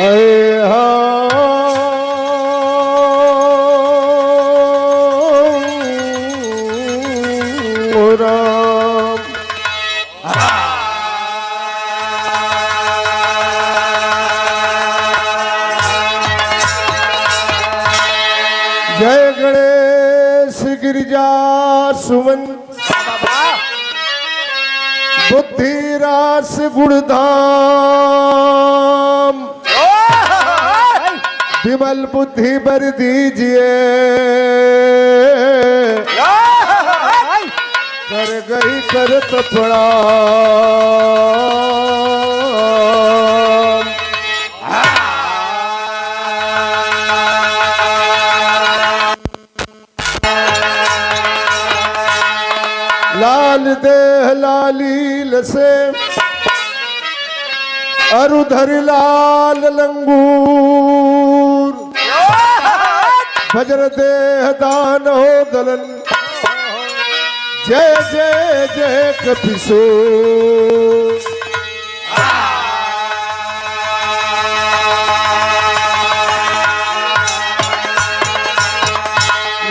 अरे हाँ राम। जय गणेश गिरिजा सुमन बुद्धि रास गुणधाम विमल बुद्धि बर दीजिए कर गई करत प्रणाम। लाल देह लालील से अरुधर लाल लंगूर वज्र देह दान हो दलन जय जय जय कपिशोर।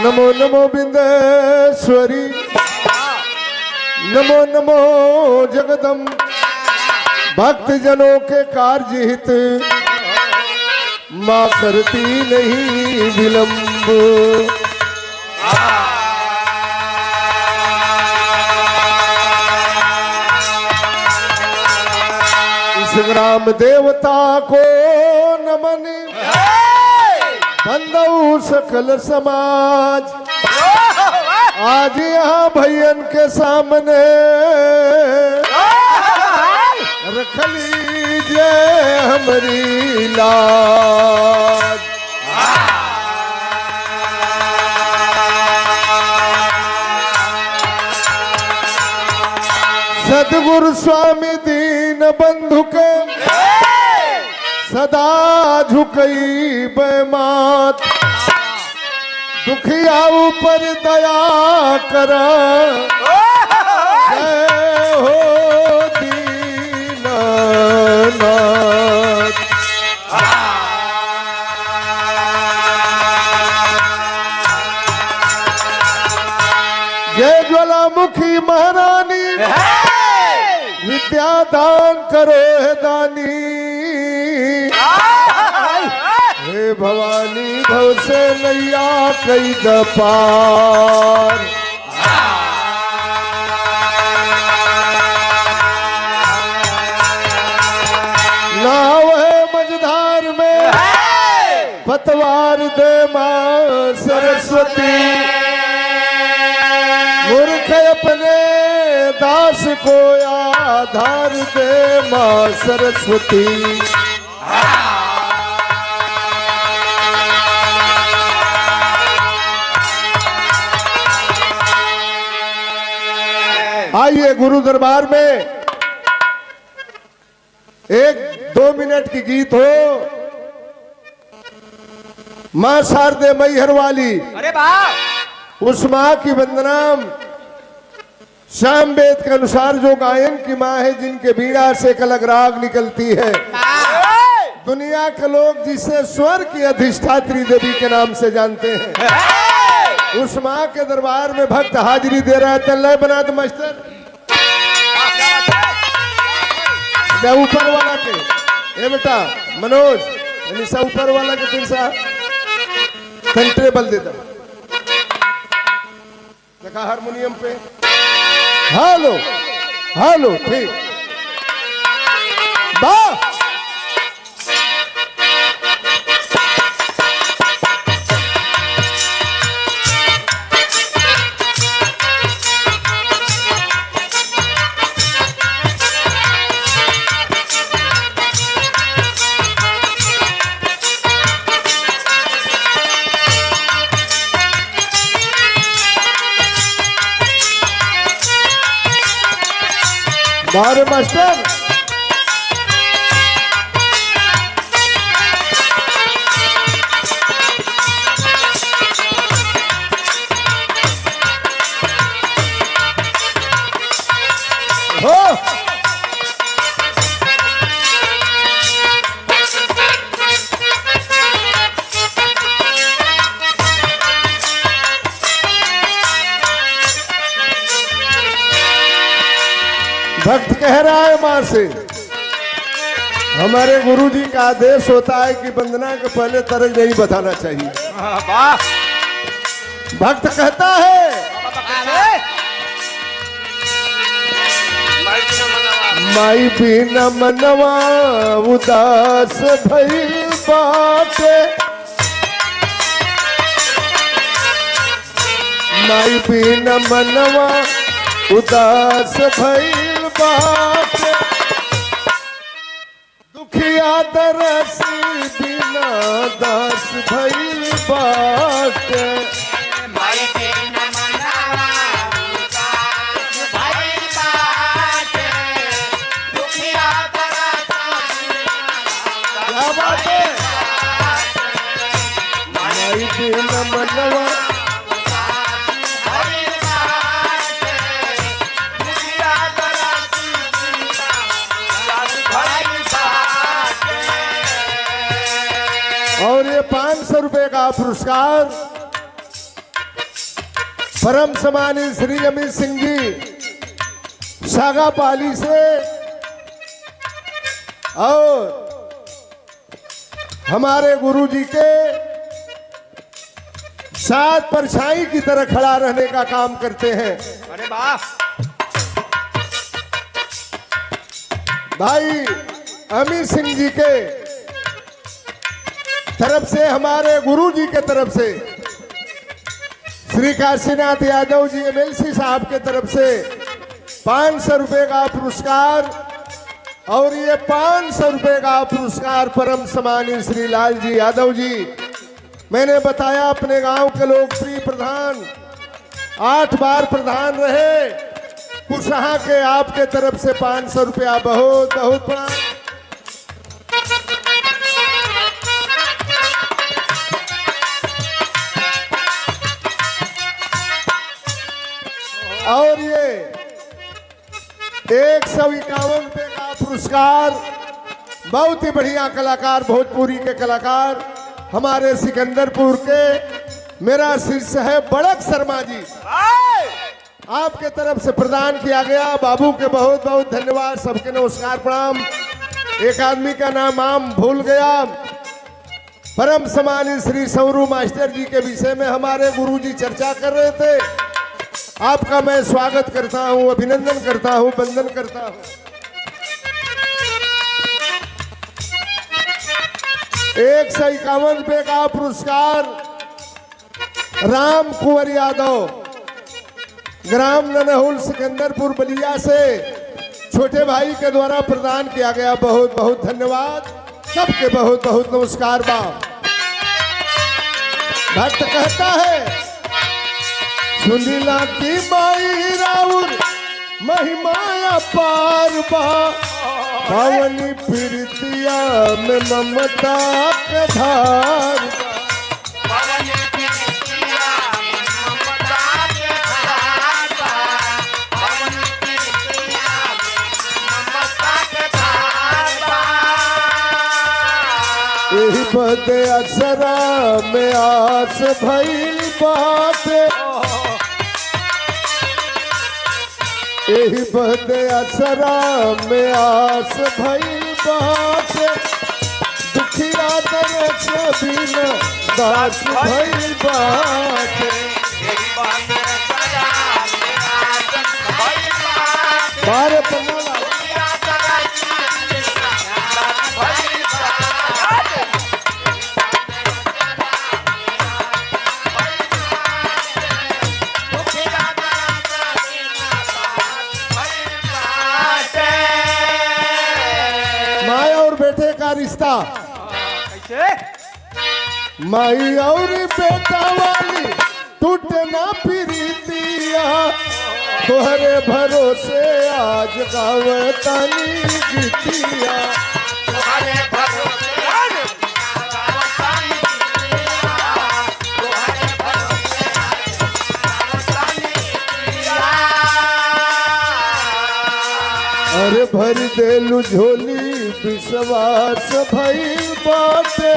नमो नमो बिंदेश्वरी नमो नमो जगदम भक्त जनों के कार्य हित माँ करती नहीं विलंब। इस ग्राम देवता को नमन बंदऊ सकल समाज आज यहाँ भैयन के सामने रख लीजिए हमारी लाज। सदगुरु स्वामी दीन बंधु के सदा झुकई बेमात दुखिया ऊपर दया कर जय हो दीननाथ। जय ज्वालामुखी महारानी विद्या दान करो है दानी हे भवानी भव से नैया कई द पार। नाव है मझधार में पतवार दे माँ सरस्वती मूर्ख अपने दास को आधार दे माँ सरस्वती। आइए गुरु दरबार में 1-2 मिनट की गीत हो। मां शारदे मैहर वाली अरे वाह उस मां की वंदना श्याम वेद के अनुसार जो गायन की मां है जिनके बीड़ा से एक अलग राग निकलती है। दुनिया के लोग जिसे स्वर की अधिष्ठात्री देवी के नाम से जानते हैं उस माँ के दरबार में भक्त हाजिरी दे रहा है। तल्ले बना दो मास्टर ऊपर वाला के ए बेटा मनोज निशा ऊपर वाला के तीन सा कंट्रेबल दे दो देखा हारमोनियम पे हेलो हेलो ठीक वाह। बारे मास्टर हो कह रहा है मां से, हमारे गुरुजी का आदेश होता है कि वंदना के पहले तरक नहीं बताना चाहिए। वाह भक्त कहता है माई बिना मनवा उदास भइल बाटे, माई बिना मनवा उदास भइल बाटे, दुखिया दरस बिना दास भइल बाटे। क्या बात है? माई बिना मनवा और ये 500 रुपए का पुरस्कार परम सम्मानित श्री अमित सिंह जी सागापाली से और हमारे गुरुजी के साथ परछाई की तरह खड़ा रहने का काम करते हैं। अरे वाह भाई अमित सिंह जी के तरफ से, हमारे गुरुजी के तरफ से, श्री काशीनाथ यादव जी एमएलसी साहब के तरफ से 500 रुपए का पुरस्कार और ये 500 रुपए का पुरस्कार परम सम्मानित श्री लाल जी यादव जी, मैंने बताया अपने गांव के लोकप्रिय प्रधान, 8 बार प्रधान रहे, कुशहा के आपके तरफ से 500 रुपया बहुत बहुत प्रणाम। और ये 151 रुपए का पुरस्कार बहुत ही बढ़िया कलाकार, भोजपुरी के कलाकार हमारे सिकंदरपुर के मेरा शिष्य है बड़क शर्मा जी, आपके तरफ से प्रदान किया गया। बाबू के बहुत बहुत धन्यवाद, सबके नमस्कार प्रणाम। एक आदमी का नाम आम भूल गया, परम सम्मानित श्री सौरू मास्टर जी के विषय में हमारे गुरुजी चर्चा कर रहे थे। आपका मैं स्वागत करता हूं, अभिनंदन करता हूं, वंदन करता हूं। 151 रुपए का पुरस्कार राम कुंवर यादव, ग्राम ननहुल सिकंदरपुर बलिया से छोटे भाई के द्वारा प्रदान किया गया। बहुत बहुत धन्यवाद, सबके बहुत बहुत नमस्कार बा। भक्त कहता है सुनीला की माई राउर महिमा पार बा, पावनी प्रीतिया में ममता के धार बा। यही बदे अक्षरा में आस भइल बाटे, यही बदे अक्षरा में आस भइल बाटे, दुखिया दरस बिन दास भइल बाटे। बारे पन्ना माँ और बेटे का रिश्ता, कैसे माई और बेटा वाली टूटना प्रीतिया, तोहरे भरोसे आज गावतानी गीतिया। अरे भर देलू झोली विश्वास भइल बाटे,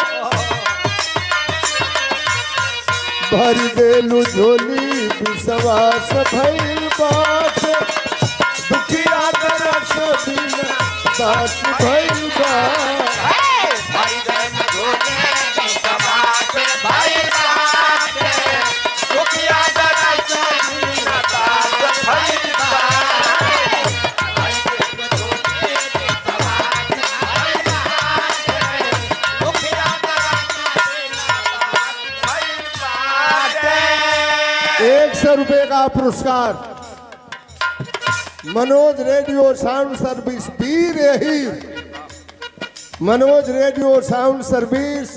भर देलू झोली विश्वास भइल बाटे, दुखिया दरस सास भइल बा। ₹100 का पुरस्कार Manoj radio sound service Veer Heer, Manoj radio sound service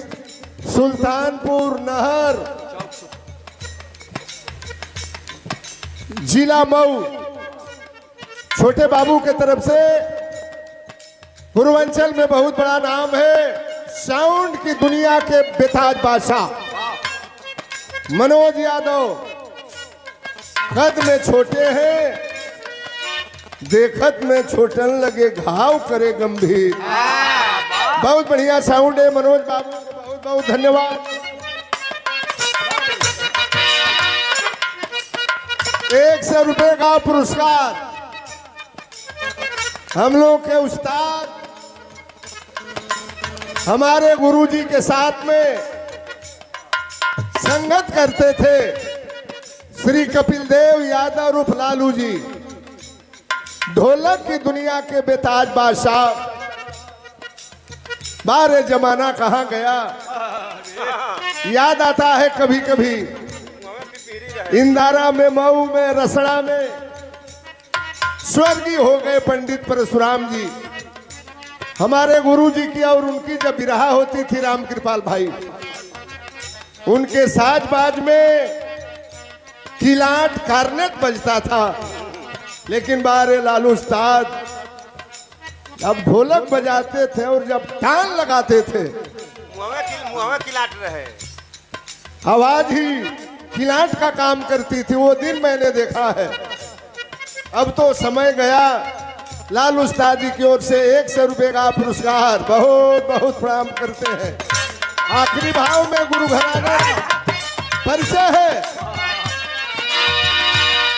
Sultanpur नहर जिला मऊ, छोटे बाबू के तरफ से पूर्वांचल में बहुत बड़ा नाम है, साउंड की दुनिया के बेताज बादशाह मनोज यादव। कद में छोटे हैं, देखत में छोटन लगे घाव करे गंभीर। बहुत बढ़िया साउंड है मनोज बाबू, बहुत बहुत धन्यवाद। ₹100 का पुरस्कार हम लोग के उस्ताद हमारे गुरुजी के साथ में संगत करते थे, श्री कपिल देव यादव उर्फ लालू जी, ढोलक की दुनिया के बेताज बादशाह। बारे जमाना कहाँ गया, याद आता है कभी कभी। इंदारा में, मऊ में, रसड़ा में स्वर्गीय हो गए पंडित परशुराम जी, हमारे गुरु जी की और उनकी जब विरहा होती थी राम कृपाल भाई, उनके साज बाज में किलाट कार्नेट बजता था, लेकिन बारे लालू उस्ताद अब ढोलक बजाते थे और जब टांग लगाते थे मुँह किलाट रहे, आवाज ही किलाट का काम करती थी। वो दिन मैंने देखा है। अब तो समय गया। लालू उस्ताद जी की ओर से ₹100 का पुरस्कार बहुत बहुत प्रणाम करते हैं। आखिरी भाव में गुरु घराना परिचय है।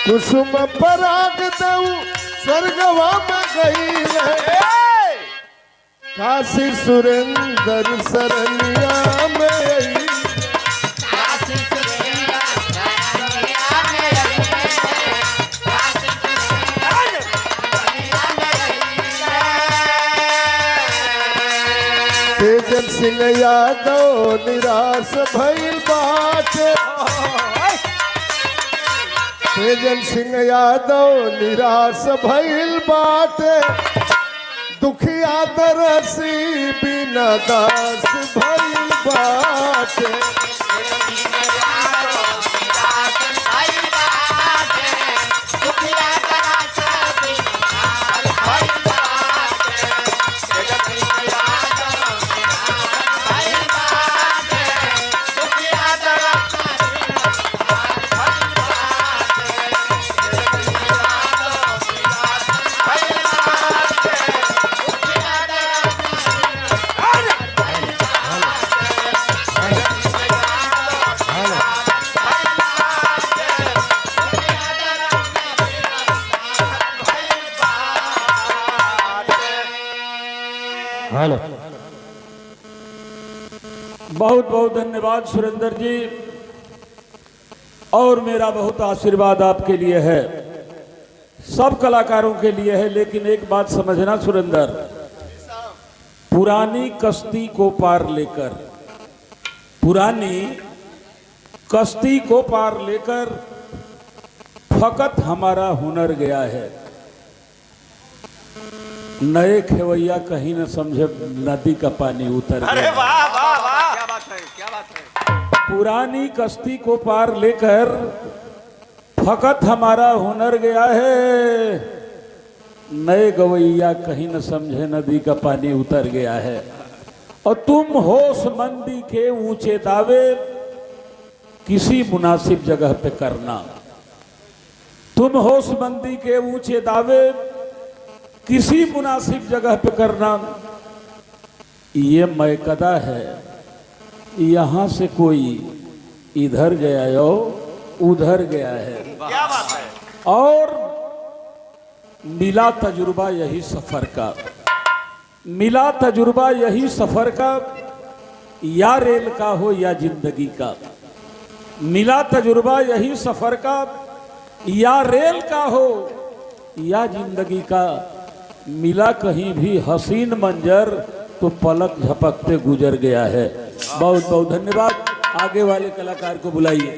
कुसुम पराग दऊ स्वर्गवा में गई है, काशी सुरेंद्र सरनिया में आई। तेजन सिंह यादव निराश भइल बाटे, तेजन सिंह यादव निराश भइल बाटे, दुखिया दरसी बिना दास भइल बाटे। बहुत बहुत धन्यवाद सुरेंद्र जी, और मेरा बहुत आशीर्वाद आपके लिए है, सब कलाकारों के लिए है। लेकिन एक बात समझना सुरेंद्र, पुरानी कश्ती को पार लेकर, पुरानी कश्ती को पार लेकर फकत हमारा हुनर गया है। नए खेवैया कहीं न समझे नदी का पानी उतर गया। अरे वाह वाह वाह, क्या बात है, क्या बात है। पुरानी कश्ती को पार लेकर फकत हमारा हुनर गया है, नए गवैया कहीं न समझे नदी का पानी उतर गया है। और तुम होशमंदी के ऊंचे दावे किसी मुनासिब जगह पे करना, तुम होशमंदी के ऊंचे दावे किसी मुनासिब जगह पे करना। ये मैकदा है, यहां से कोई इधर गया हो उधर गया है, क्या बात है। और मिला तजुर्बा यही सफर का। मिला तजुर्बा यही सफर का, या रेल का हो या जिंदगी का। मिला तजुर्बा यही सफर का, या रेल का हो या जिंदगी का। मिला कहीं भी हसीन मंजर तो पलक झपकते गुजर गया है। बहुत बहुत धन्यवाद। आगे वाले कलाकार को बुलाइए।